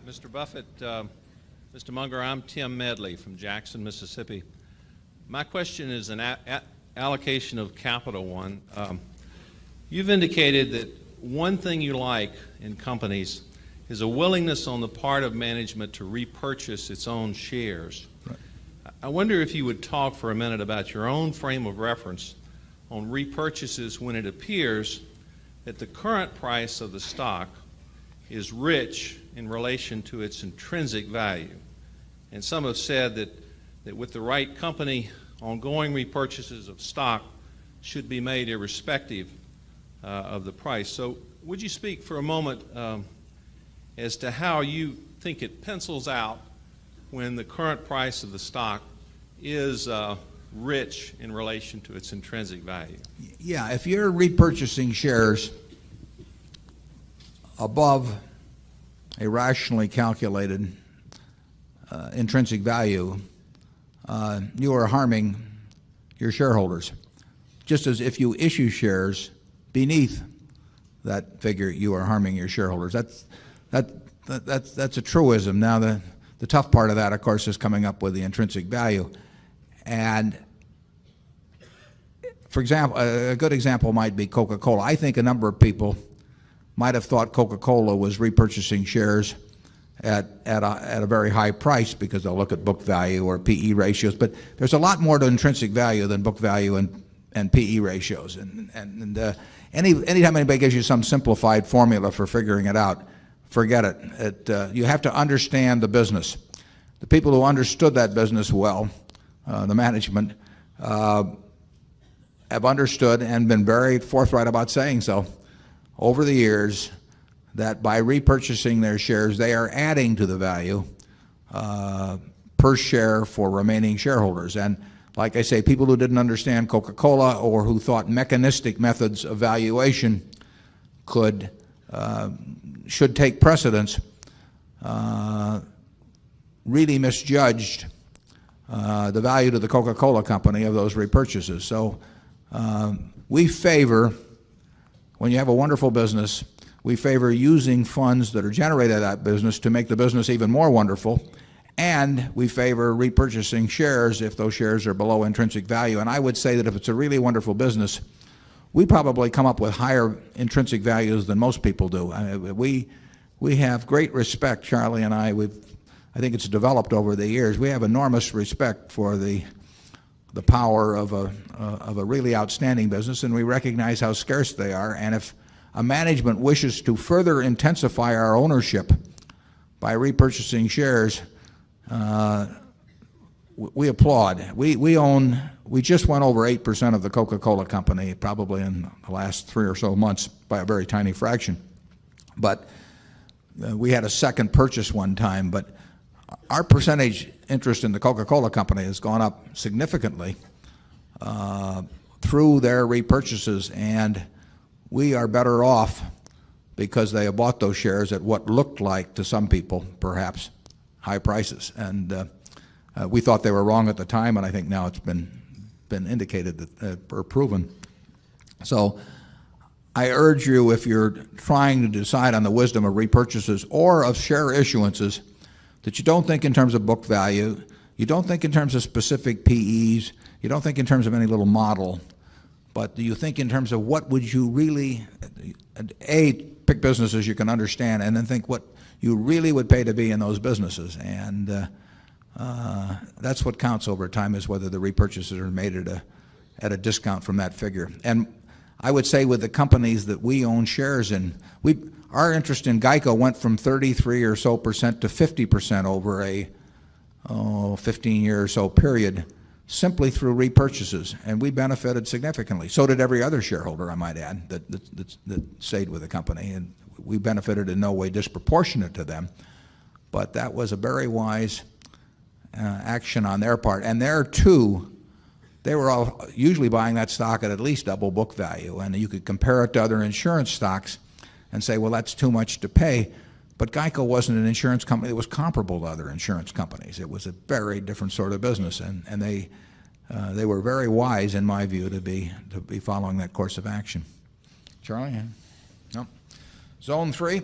Mr. Buffett, Mr. Munger, I'm Tim Medley from Jackson, Mississippi. My question is an allocation of capital one. You've indicated that one thing you like in companies is a willingness on the part of management to repurchase its own shares. Right. I wonder if you would talk for a minute about your own frame of reference on repurchases when it appears that the current price of the stock is rich in relation to its intrinsic value. And some have said that with the right company, ongoing repurchases of stock should be made irrespective of the price. So would you speak for a moment as to how you think it pencils out when the current price of the stock is rich in relation to its intrinsic value? Yeah, if you're repurchasing shares above a rationally calculated intrinsic value, you are harming your shareholders. Just as if you issue shares beneath that figure, you are harming your shareholders. That's a truism. Now, the tough part of that, of course, is coming up with the intrinsic value. And for example, a good example might be Coca-Cola. I think a number of people might have thought Coca-Cola was repurchasing shares at a very high price because they'll look at book value or PE ratios. But there's a lot more to intrinsic value than book value and PE ratios. And anytime anybody gives you some simplified formula for figuring it out, forget it. You have to understand the business. The people who understood that business well, the management, have understood and been very forthright about saying so over the years that by repurchasing their shares, they are adding to the value per share for remaining shareholders. And like I say, people who didn't understand Coca-Cola or who thought mechanistic methods of valuation should take precedence really misjudged the value to the Coca-Cola company of those repurchases. So we favor, when you have a wonderful business, we favor using funds that are generated out of that business to make the business even more wonderful, and we favor repurchasing shares if those shares are below intrinsic value. And I would say that if it's a really wonderful business, we probably come up with higher intrinsic values than most people do. We have great respect, Charlie and I think it's developed over the years. We have enormous respect for the power of a really outstanding business, and we recognize how scarce they are. And if a management wishes to further intensify our ownership by repurchasing shares, we applaud. We just went over 8% of the Coca-Cola company probably in the last 3 or so months by a very tiny fraction. But we had a second purchase one time, but our percentage interest in the Coca-Cola company has gone up significantly through their repurchases, and we are better off because they have bought those shares at what looked like to some people perhaps high prices. And we thought they were wrong at the time, and I think now it's been indicated that or proven. So I urge you, if you're trying to decide on the wisdom of repurchases or of share issuances, that you don't think in terms of book value, you don't think in terms of specific PEs, you don't think in terms of any little model, but you think in terms of what would you really, pick businesses you can understand, and then think what you really would pay to be in those businesses. And that's what counts over time, is whether the repurchases are made at a discount from that figure. And I would say with the companies that we own shares in, our interest in Geico went from 33 or so percent to 50% over a 15-year or so period, simply through repurchases, and we benefited significantly. So did every other shareholder, I might add, that stayed with the company, and we benefited in no way disproportionate to them. But that was a very wise action on their part. And there too, they were all usually buying that stock at least double book value, and you could compare it to other insurance stocks and say, well, that's too much to pay. But Geico wasn't an insurance company that was comparable to other insurance companies. It was a very different sort of business, and they were very wise, in my view, to be following that course of action. Charlie? No. Zone 3.